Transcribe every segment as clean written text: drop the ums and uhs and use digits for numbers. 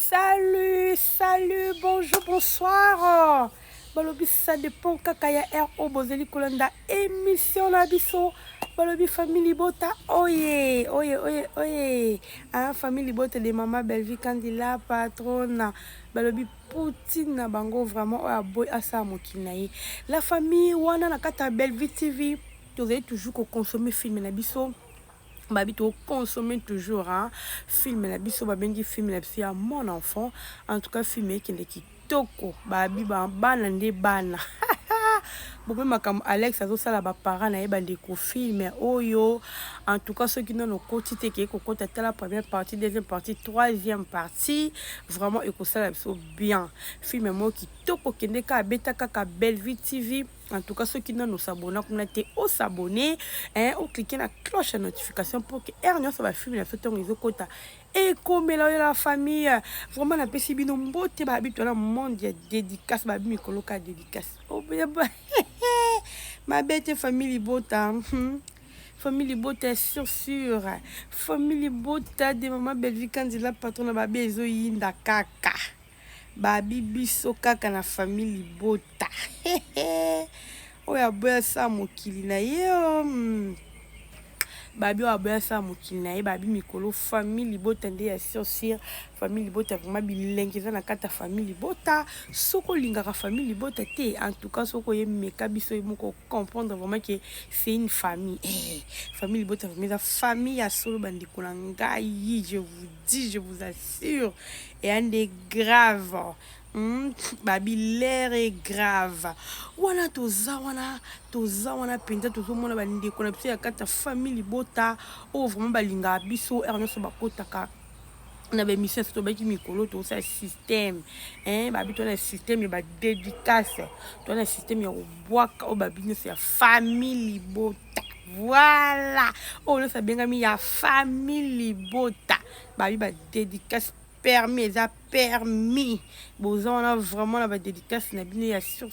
Salut, bonjour, bonsoir. Balobi ça dépend kaka ya air au bozeli kolanda émission na biso. Balobi famille bota. Oye. Ah famille bota de maman Belvi Candila patronne. Balobi Poutine na bango vraiment oya boy asa mokinaye. La famille wana na kata Belvi TV. Vous avez toujours consommer film na biso. Babi to consommer toujours hein film na biso babengi film na biso ya mon enfant en tout cas film qui est kitoko babi bana nde bana bon même comme Alex azo sala ba parents na yeba ndeko film oyo en tout cas ceux qui n'ont koti te ke ko kota la première partie deuxième partie troisième partie vraiment et ko sala biso bien film mo kitoko kende ka beta kaka Belvi TV. En tout cas, ceux qui n'ont s'abonner, qu'on a été au s'abonner, hein, ou cliquer la cloche de notification pour que Ernion ça va filmer la photo réseau quota. Et comme la famille, vraiment la PCB non beauté, babi, tu as monde dédicace, babi, mi coloca dédicace. Oh, bien, ma bête famille bota. Famille bota sûr. Famille bota de maman Belvi Candila patron babi ezo yinda kaka. Babi biso kaka na famille bota. Oya boya sa mokili na ye babi oya boya sa mokili na ye babi mikolo famille bota nde ya sur famille bota vraiment bilenge eza na kata famille bota soko lingaka famille bota te en tout cas soko ye meka biso moko comprendre vraiment que c'est une famille famille bota vraiment eza famille ya solo bandeko na ngai je vous dis je vous assure et un des graves babi l'air est grave wana toza wana penza tozomona bandeko na biso ya kata famille bota o vraiment balinga biso ernesto bakotaka na bémission to baki mikolo to sa système babi to na système ba dédicace to na système ya obwaka o babi nyonso ya famille bota voilà o le sabengami ya famille bota babi ba dédicace permis on a vraiment la dédicace na bino ya sur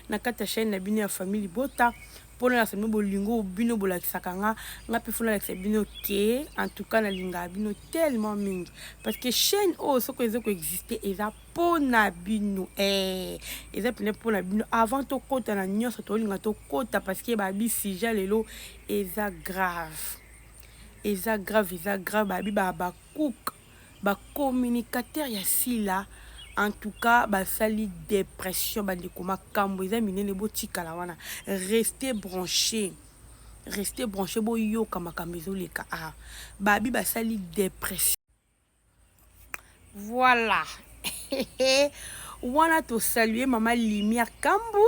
na kata chaîne na bino ya famille bota pour la semaine bolingo bino bolakisaka nga pe fona la bino ke en tout cas na linga bino tellement mingi parce que chaîne soko ezoko exister eza pona bino eza pena pona bino avant to kota na nyonso to linga to kota parce que babi sija lelo eza grave babi ba cook ba communicateur ya sila en tout cas ba sali dépression ba ndeko makambo eza minene botika la wana restez branché bo yoka makambo ezoleka babi ba sali dépression voilà wana to saluer maman lumière kambu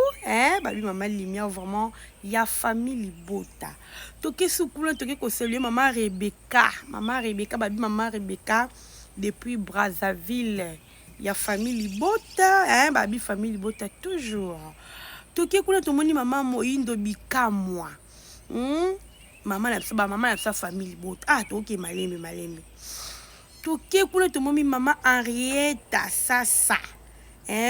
babi maman lumière vraiment ya famille bota toke sukula toke ko saluer maman Rebecca babi maman Rebecca depuis Brazzaville ya famille bota babi famille bota toujours toke kuna tomoni maman Moindo Bikamwa maman na sa famille bota toke malembe toke kuna tomoni maman Henrietta Sasa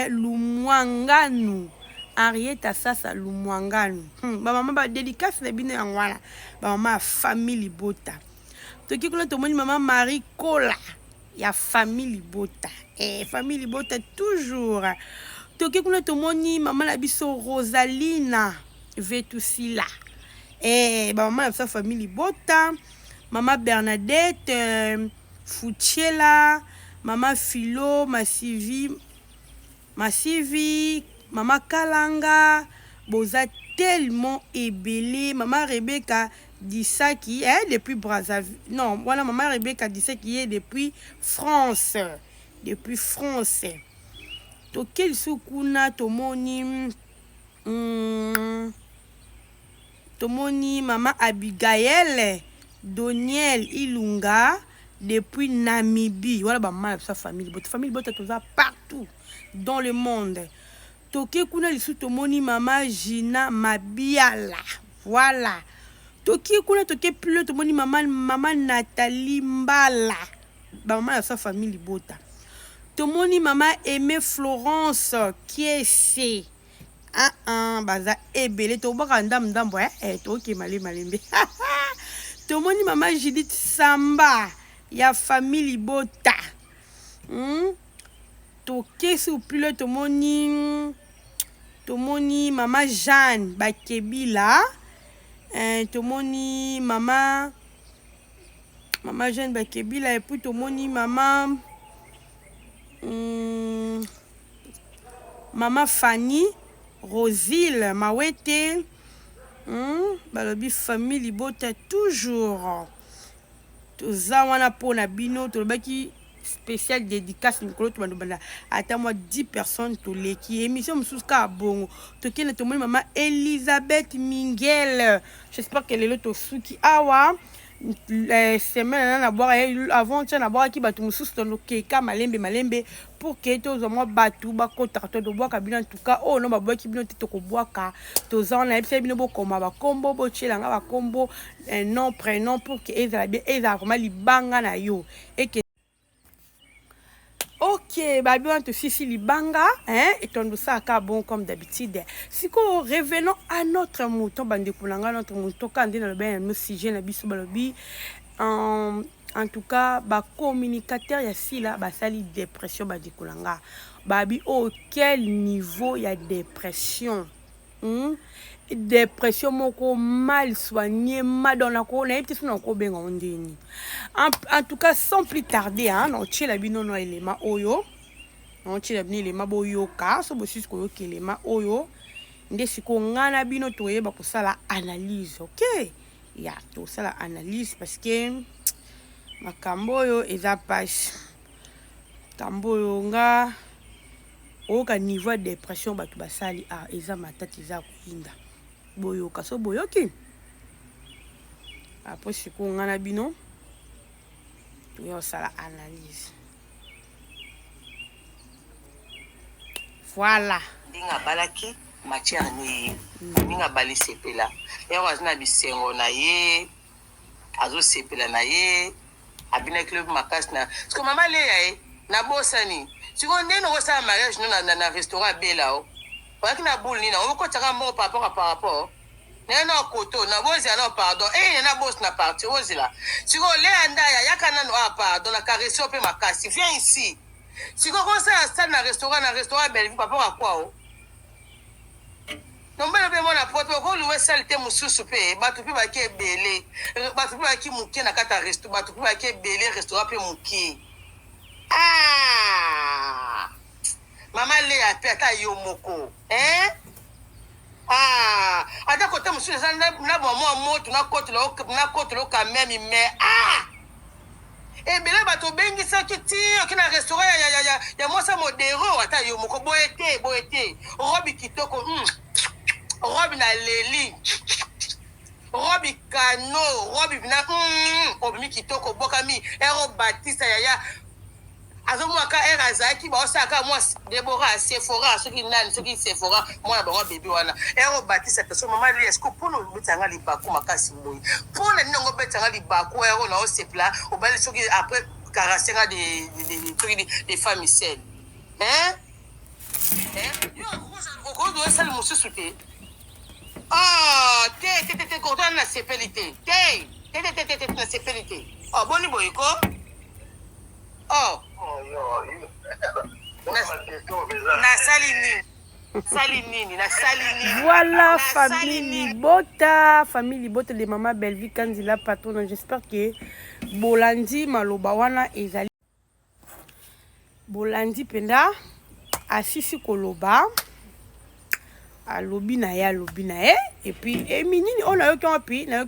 Lumwanganu Henrietta Sasa Lumwanganu ba maman ba dédicace na bino ya ngwana ba maman famille bota toke kuna tomoni maman Marie Kola ya famille bota famille bota toujours toke kuna tomoni maman na biso Rosalina Vetusila ba maman na sa famille bota maman Bernadette Futiela maman Philo Massivi maman Kalanga boza tellement ébélé maman Rebecca Disaki depuis Brazzaville non voilà maman Rebecca Disaki est depuis France to quel sukuna tomoni maman Abigail Doniel Ilunga depuis Namibie voilà ba maman sa famille bota toza partout dans le monde toke kuna lisu tomoni maman Gina Mabiala voilà toki kuna toke plus tomoni maman Nathalie Mbala ba maman sa famille bota tomoni maman Aimée Florence Kiese baza ebele to baka ndambo toke malembe tomoni maman Judith Samba ya famille bota toke s'il vous plaît tomoni Maman Jeanne Bakebila, tomoni Maman Jeanne Bakebila, et puis tomoni Maman Fanny Rosile Mawete, balobi famille libota toujours toza wana pona bino tolobaki spécial dédicace Nicolas Toubandobanda. Attends moi 10 personnes to leki émission musuka bongo tokene tomoni Maman Elisabeth Mingel. J'espère qu'elle est là to suki awa semaine na boire avant tu na boire ki batu mususu to keka malembe pour que tous moi batu ba kota to boire kabina en tout cas oh non ba boire ki bino to ko boire ka to za na epse bino bo koma ba kombo bo chelanga ba kombo nom prénom pour que ezala bien ezala comme libanga na yo et que ok, babi on te sisi libanga, et on ça ka bon comme d'habitude. Si qu'on revenons à notre mouton, bande kulanga notre mouton quand on a le ben sujet na biso balobi en tout cas ba communicateur ya si là ba sali dépression bande kulanga. Babi quel niveau y a dépression? Dépression moko mal soigné madonna ko na yete suna ko benga ondeni en tout cas sans plus tarder non tchela bino no elema oyo non tchela bino elema boyo ka so bosis ko yokelema oyo nde siko ngana bino toyeba ko sala analyse ok ya to sala analyse parce que makambo oyo eza page kambo nga oka niveau de dépression batu basali eza matati eza kuinda boyoka so boyoki après siko ngana bino toyo sala analyse voilà ndinga balaki matière ni ndinga bali sepela ya wazina bisengo na ye azo sepela na ye abina club makas na parce que mama le na bosani siko ndeno ko sa mariage na restaurant bela o parce que na boule ni na on ko tsaka mo par rapport nena koto na bozi na pardon na boss na parti ozila siko le andaya yakana no pardon na caresse pe makasi viens ici siko ko sa na restaurant belle par rapport à quoi o non belle be mona poto ko louer salle te mususu pe batu pe ba ke belé batu pe ba ki muke na kata resto batu pe ba ke belé restaurant pe muke mama le a pe ata yo moko ata kote musu na bomo moto na kote lo quand même mais bela bato bengi sa kiti okina restaurant ya mosa modero ata yo moko boete robi kitoko robi na leli robi kano robi na obi kitoko bokami ero batista ya azo mwaka era zaki ba osaka mwa Deborah Sephora soki nani soki Sephora mwana bango bébé wana ero batisa peso mama li esko pono betanga libaku makasi moyi pona ningo betanga libaku ero na osepla obali soki après carasenga des familles saines yo ko do sala mususu te te kontan na sepelité te na sepelité boni boyiko Voilà, famille Libota de Maman Belleville Kanzila patron. J'espère que Bolandi Malobawana ezali Bolandi penda asisi koloba alobi na ye et puis minini on a eu qu'on pi na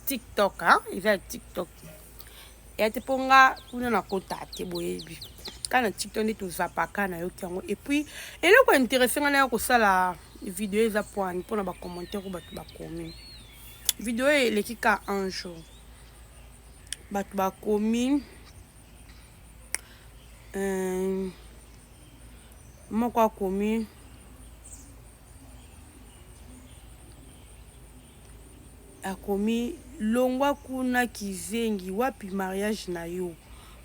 TikTok ils ont TikTok et te ponga kuna na kota te boyebi kana TikTok ni to zapaka na yo kiango et puis eloko intéressant na ko sala vidéo za point pour na ba commentaire ko batu ba komi vidéo elekika un jour batu ba komi moko akomi longwa kuna kizengi wapi mariage na yo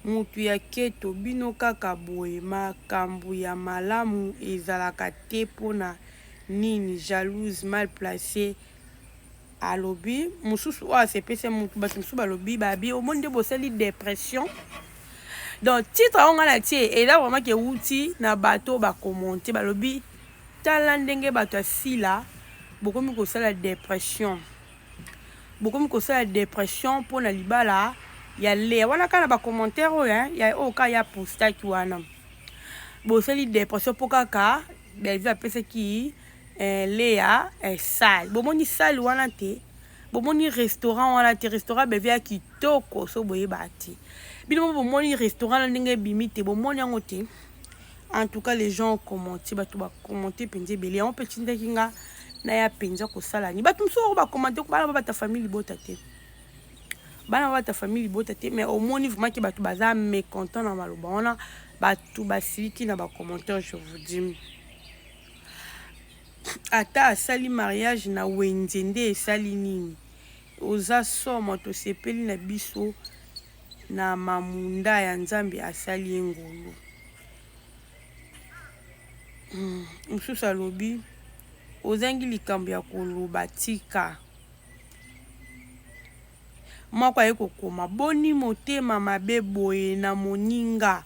mutu ya keto bino kaka boye makambo ya malamu ezalaka te pona nini jalouse mal placé alobi mususu o asepese mutu batu mususu balobi babi omoni nde bosali dépression donc titre on a tie et là vraiment que outil na bateau ba commenter ba lobi tala ndenge bato asila beaucoup mi ko sala dépression pour na libala ya le wana kana ba commentaire oyo ya oka ya posta ki wana boseli dépression pour kaka Bellevue apesa ki Léa sale bomoni sale wana te bomoni restaurant wana te restaurant Bellevue ya kitoko so boye bati bino bomoni restaurant ndenge bimite bomoni yango te. En tout cas les gens commentent bato ba commenter penze belé on petit ndekinga na ya penza ko sala ni bato mso ba commenter ko bana ba ta famille libota te bana ba ta famille libota te mais au moins vraiment que bato baza mécontent na maloba ona bato basiliki na ba commentaire je vous dis ata asali mariage na wenzende esali nini oza somo to sepeli na biso na mamunda ya nzambe asali ngolo mosusu alobi ozangi likambo ya koloba tika moko aye kokoma boni motema mabe boye na moninga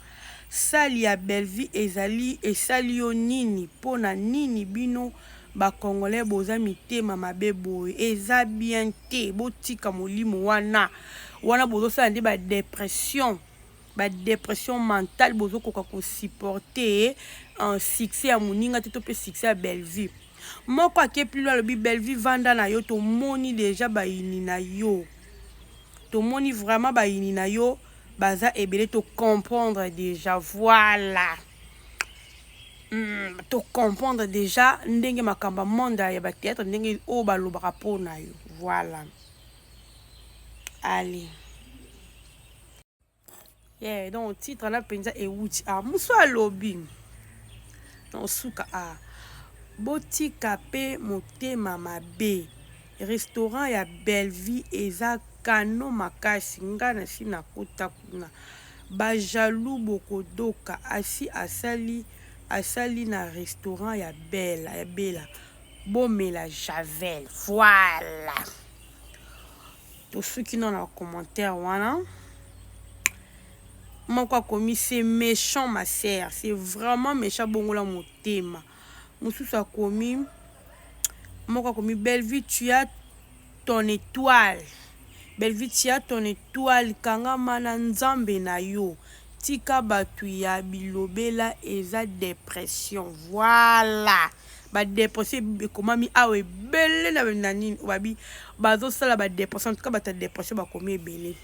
sali ya Bellevue ezali esali yo nini pona nini bino bakongolais boza mitema mabe boye eza bien te botika molimo wana bozosala nde dépression mentale bozo koka ko supporter un succès à moninga te to pe succès à Bellevue moko ake plus loin lobi Bellevue vanda na yo to moni déjà bayini na yo to moni vraiment bayini na yo baza ebele to comprendre déjà voilà to comprendre déjà ndenge makamba monda ya ba théâtre ndenge o ba lobaka pona yo voilà allez. Yeah, donc titre na penza e wuti muso alobi non suka botika pe motema mabe restaurant ya Bellevue eza kano makasi nga na si na kota kuna ba jaloux bokodoka asi asali na restaurant ya bela bomela javel voilà to suki non na commentaire wana moko akomi c'est méchant ma sœur c'est vraiment méchant bongola motema mosusu akomi moko akomi Bellevue tu as ton étoile kanga mana nzambe na yo tika batu ya bilobela eza dépression voilà ba dépression ekomami awe ebele na nini babi bazosala ba dépression en tout cas bata dépression bakomi ebele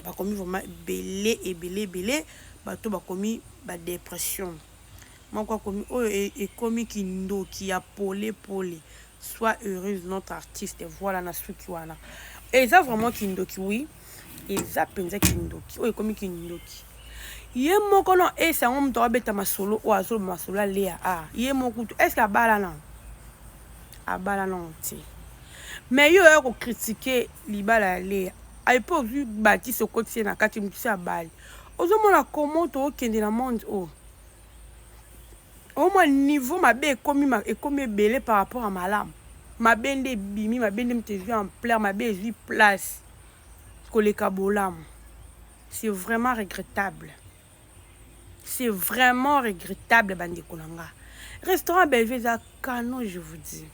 bakomi vraiment ebele bato bakomi ba dépression moko akomi oyo ekomi kindoki ya pole sois heureuse notre artiste voilà na suki wana eza vraiment kindoki oui eza penza kindoki oyo ekomi kindoki ye moko no esango moto abeta masolo o azolo masolo alea ye moko tu est-ce abala non ti mais yo ya ko critiquer libala alea ay po vu bati ce côté na kati mutsi abali ozomona comment to okende na monde au moins niveau mabe ekomi ebele par rapport à malam mabende bimi mabende mtezu en pleurs mabe ezui place koleka bolam c'est vraiment regrettable bande konanga restaurant Bellevue za kano je vous dis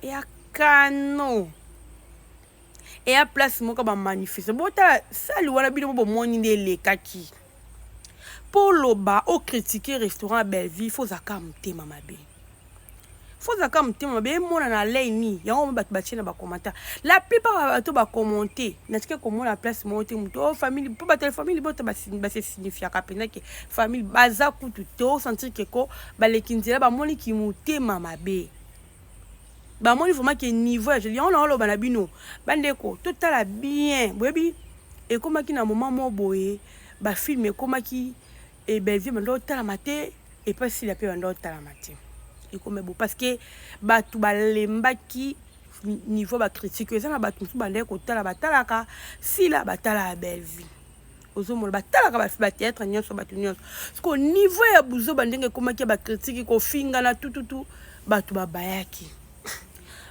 et à kano et à place moko ba manifester bota sali wana bino bo moni nde lekaki pour loba o critiquer restaurant Bellevue faut zaka mtema mabe mona na leini yango ba bachina ba commentaire la plupart bato ba commenter na tike ko mona place monte muto famille pour ba famille bota ba se signifia ka pena ke famille baza kutu to sentir ke ko ba lekinzela ba moni ki mutema mabe ba moni vraiment que niveau je dis on a lo bana bino bandeko tout ala bien boyebi et comme ki na moment mo boye ba film et comme ki et Bellevue mando tala maté et pas si la pe mando tala maté et comme beau parce que batu balembaki niveau ba critique eza na batu bandeko tala batalaka si la batala Bellevue ozomo batalaka ba théâtre nyonso batu nyonso parce que niveau ya buzo bandenge comme ki ba critique ko finga na tout batu babayaki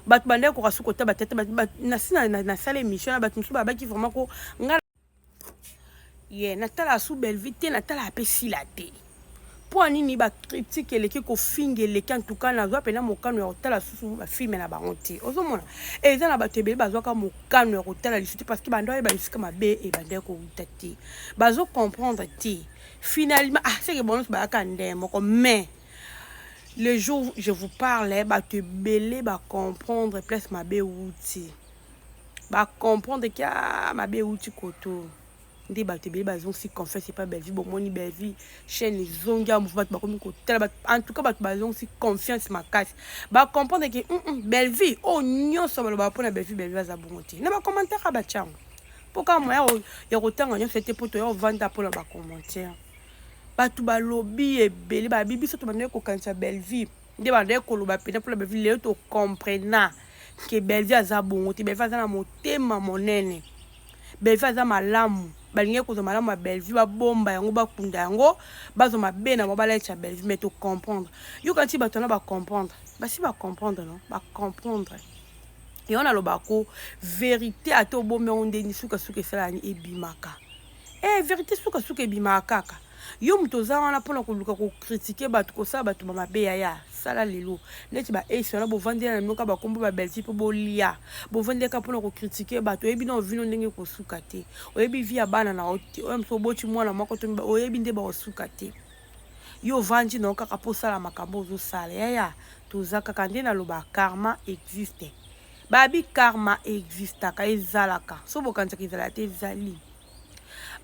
batu bande ko kasuko ta batete na sala émission na batu msuba baki vraiment ko ngala ye natala sous belle vie te natala apesi la te pour nini ba critique eleki ko fingeleki en tout cas nazwa pena mokano ya kotala susu bafilme na bango te ozomona eza na bato ebele bazwaka mokano ya kotala lisusu te parce que bando oyeba bisika mabe ebandeki kowuta te bazocomprendre te finalement c'est que bon bayaka nde moko mais le jour où je vous parle bato ebele bacomprendre place mabe wuti bacomprendre ki mabe wuti koto nde bato ebele bazongi confiance c'est pas belle vie bomoni belle vie chaîne ezongi ya mouvement bato bakomi kotala en tout cas bato bazongi confiance makasi bacomprendre ke belle vie oyo nyonso baloba mpona belle vie baza bongo te na bacommentaire batiango mpoka moya ya kotanga nyonso ete mpo toya ovanda mpona bacommentaire bato balobi ebele babi biso to bandeki kokanisa belle vie nde bandeki koloba pena mpona belle vie lelo tocomprena ke belle vie aza bongo te belle vie aza na motema monene belle vie aza malamu balingi kozwa malamu ya belle vie babomba yango bakunda yango bazwa mabe na babalaetya belle vie mais tocomprendre yoka nti bato wana bacomprendre basi bacomprendre non bacomprendre yango nalobako vérité ata obombi yango ndeni sukasuka esalani ebimaka vérité sukasuka ebimaka kaka yo moto oza wana mpona koluka kokritike bato kosala bato bamabe yaya sala lelo neti baesi wana bovandela na minoka bakombo babelgi mpo bolia bovandeka mpona kokritike bato oyebi na ovino ndenge kosuka te oyebi vi ya bana na yo te oyo moso oboti mwana moko to oyebi nde bakosuka te yo ovandi na yo kaka mpo osala makambo ozosala yaya toza kaka nde naloba karma existe babi karma existaka ezalaka so bokanisaka ezala te ezali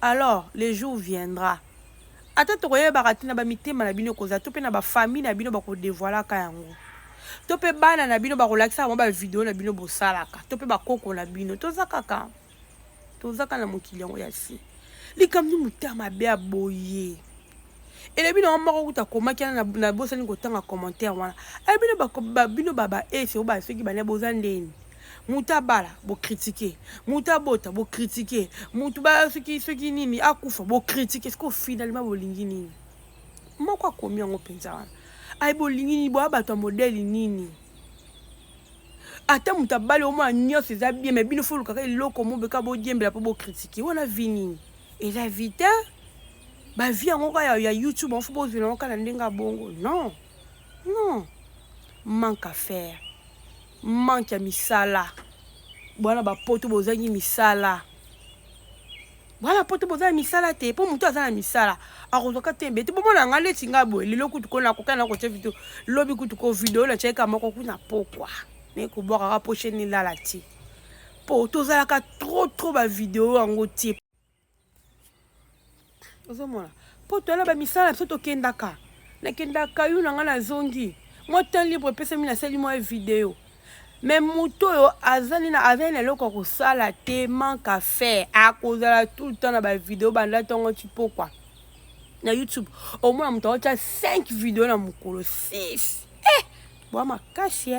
alors le jour viendra ata tokoyebaka te na bamitema na bino kozala to mpe na bafamille na bino bakodevoilaka yango to mpe bana na bino bakolakisaka mwa bavideo na bino bosalaka to mpe bakoko na bino toza kaka na mokili yango ya si likambi motema mabe ya boye elebi na moko kuta komaki na bosani kotanga commentaire wana bino babaese o basoki bane boza ndeni muta bala bo critiquer muta bota bo critiquer mutu ba soki nini akufa bo critiquer est-ce que finalement bolingi nini moko akomi yango penza wana ai bolingi nini bo abato modèle nini ata muta bala o mwa nyonso eza bien mais bino fo lukaka eloko mobeka bo diembela po bo critiquer wana vi nini eza vite ba vi yango ya YouTube on fo bo zela ka na ndenga bongo non manque à faire manque ya misala bwana bapoto bozangi misala bwana poto bozangi misala te po mutu aza na misala akozwaka te mbete bomona nga leti nga boye lelo kutu kona kokana kotia video lobi kutu ko video na cheka moko kuna pokwa ne ko bwaka po chaîne lala ti po tozalaka trop ba video yango ti ozomona po tola ba misala biso tokendaka nakendaka yu na nga na zongi moi temps libre pesa mina sali moi vidéo mais moto yo azali na eloko kosala te manque à faire akozala tout le temps na ba vidéo banda tongo ti pokwa na YouTube au moins moto acha 5 vidéos na mokolo 6 boa makasi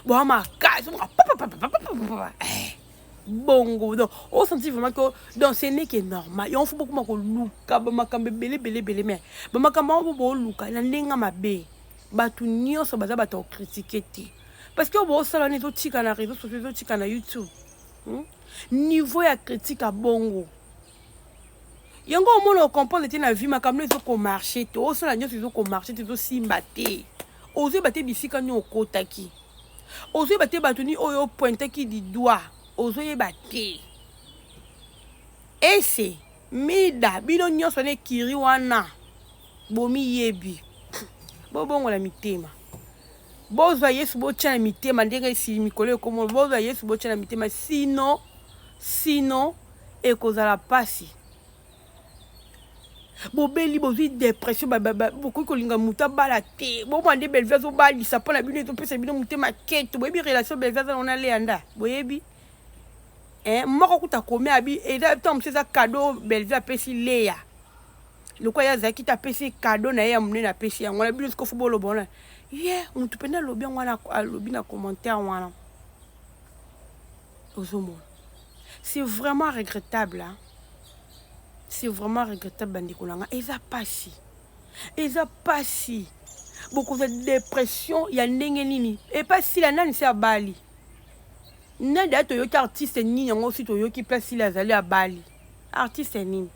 boa makasi bongo donc on sentit vraiment que donc ce n'est que normal et on faut beaucoup ko luka ba makambe belé mais ba makambo bo luka na ndenga mabe batu nyonso baza bato critiquer te parce que bon ça on est tout tika na réseaux sociaux tika na YouTube niveau ya critique à bongo yango mono comprendre te na vie makambo ezo ko marcher to o sala nyonso ezo ko marcher te zo simba te ozo baté bisika ni okotaki ozo baté batuni oyo pointaki di doigt ozo yebate ese mida bino nyonso ne kiri wana bomi yebi bobongo la mitema bozwa yesu botia na mitema ndenge si mikolo komo bozwa yesu botia na mitema sino ekozala pasi bobeli bozwi dépression bokoki kolinga muta bala te bomande belvia zobalisa mpona bino ezopesa bino motema keto boyebi relation belvia aza na leanda boyebi moko kuta komi abi eza ntango mosu eza kado belvia apesi leya lokwa ye azalaki te apesi kado na ye ya monene apesi yango na bino siko fo boloba wana ye motu mpenza alobi yango wana alobi na commentaire wana ozomona c'est vraiment regrettable c'est vraiment regrettable bandeko nanga eza pasi bokozwa dépression ya ndenge nini epasila nani se abali nani aya toyoki artiste nini yango osi toyoki place ile azali abali artiste nini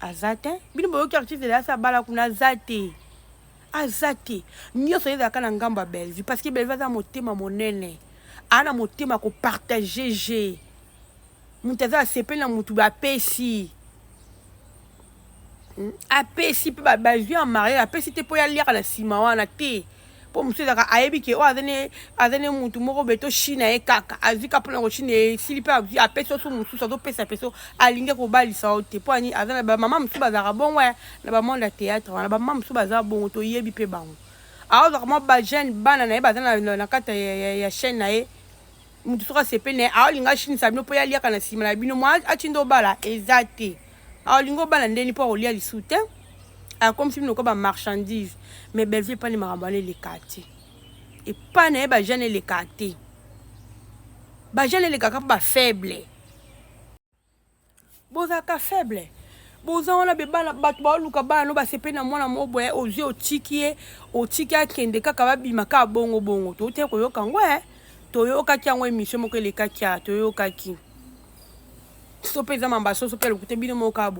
aza te bino boyoki artiste elasa bala kuna aza te nyonso ezalaka na ngambo ya Bellevue parce que Bellevue aza motema monene ana motema kopartage je moto aza asepeli na motu bapesi apesi mpe bazwi ya mariage apesi te mpo yaliaka na nsima wana te mpo mosu ezalaka ayebi ke oyo azane motu moko beto chine ye kaka azwika mpona kochine esili mpe apesi oso mosusu azopesa peso alingi kobalisa o te mpo ani aza na bamama mosusu bazalaka bongo na bamonde ya théâtre wana bamama mosusu baza bongo toyebi mpe bango aozwaka mwa bajeune bana na ye baza na kati ya chaîne na ye motu soki asepeli na ye aolinga ashinisa bino mpo yaliaka na nsima na bino mwa atinda obala eza te aolinga obala ndeni mpo akolia lisu te akomisi bino ko bamarchandise mais Bellevue epani makambo wana eleka te epai na ye bajeune eleka te bajeune elekaka mpo bafaible bozalaka faible boza wana bebana bato baoluka bana no basepeli na mwana mo boye ozwi otiki akende kaka babima kaka bongo tote koyoka ngo toyokaki yango émission moko elekaki ya toyokaki so mpe eza mambasoso mpe lokute bino moko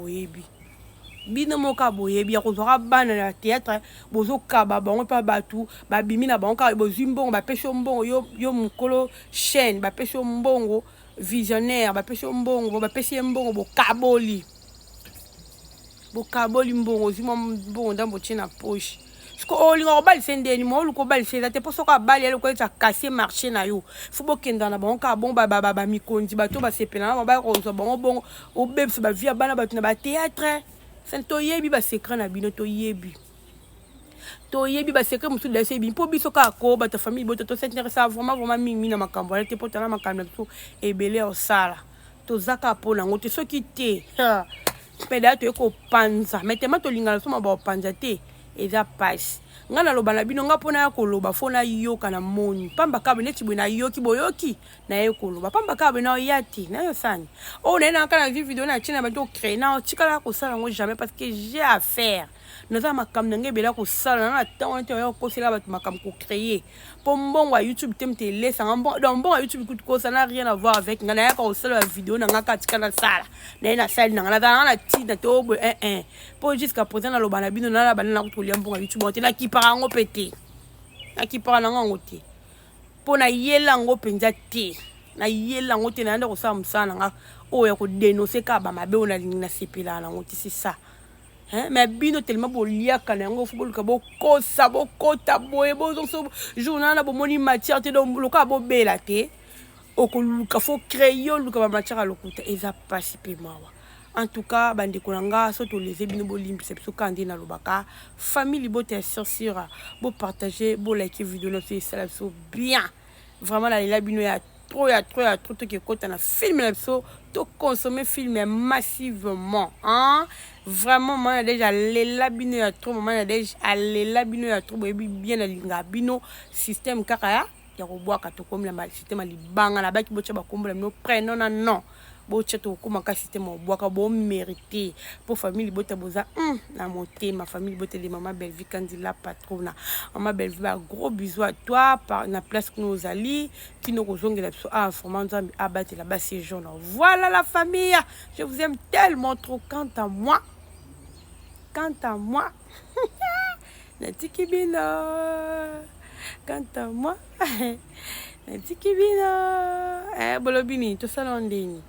boyebi ya kozwaka bana na théâtre bozokaba bango mpe bato babimi na bango kaka bozwi mbongo bapesi yo mbongo yo mokolo chaîne bapesi yo mbongo visionnaire bapesi yo mbongo bapesi ye mbongo bokaboli mbongo ozwi mwa mbongo ndambo tie na poche siko olinga kobalisa ndeni mo oluka obalisa eza te mpo soki abali ye lokola eza kase marché na yo fo bokenda na bango kaka bongo bamikonzi bato basepela na bango bakozwa bango bongo obebisa bavie ya bana bato na batéâtre toyebi basekret na bino toyebi basekret mosusu dasi ebi mpo biso kaka ko bato famille boto tosinteresa vraiment mingi na makambo wana te mpo tala makambo na biso ebele osala toza kaka mpo nango te soki te mpe daya toye kopanza me tema tolingana soma baopanza te eza pasi nga naloba na bino nga mpona ya koloba fo nayoka na moni pamba kabe neti boye nayoki boyoki naye koloba pamba kabe na oya te nayo sani oyo naye nanga na video na tie na bato ocrée na tikala kosala yango jamais parce que j'ai à faire naza makambo nange ebela kosala na ntango nete oya kokosela bato makambo kocréer mpo mbongo ya youtube te mte elesanga donc mbongo ya youtube kutu kosala na rien à voir avec nga nayaka kosala ya video nanga kaka tika nasala naye nasali nanga nazalanga na ntina te oyo boye mpo jusqu'à présent naloba na bino nala bana nakuti kolia mbongo ya youtube yango te nakipaka yango mpe te nakipaka nango yango te mpo nayela yango mpenza te nayela yango te nayanda kosala mosala nanga oyo ya kodenonse kaka bamabe oyo nalingi nasepelaka nango te c'est ça mais bino tellement boliaka na yango fo boluka bokosa bokota boye bozonso journal na bomoni matière te donc loka bobela te okoluka fo créer oluka bamatière alokuta eza pasi mpe mawa en tout cas bandeko na nga so toleze bino bolimbisa biso kaka nde nalobaka famille bote ya sur bopartage bolike video na so esala biso bien vraiment nalela bino ya trop tokekota na filme na biso toconsommer film massivement vraiment mama déjà lela bino ya trop mama déjà alela bino ya trop boyebi bien alinga bino système kaka ya kobwaka tokomela ma système libanga na baki bocha bakombola bino prénom na non bocha tokoma ka système obwaka bo mérité pour famille bota boza na motema famille bota de maman Bellevue Kandila patrona maman Bellevue ba gros bisous à toi par na place que nous ali qui nous kozongela biso informant nzambi abattre la bas séjour voilà la famille je vous aime tellement trop quant à moi natiki bino quant à moi natiki bino bolobini tosala ndeni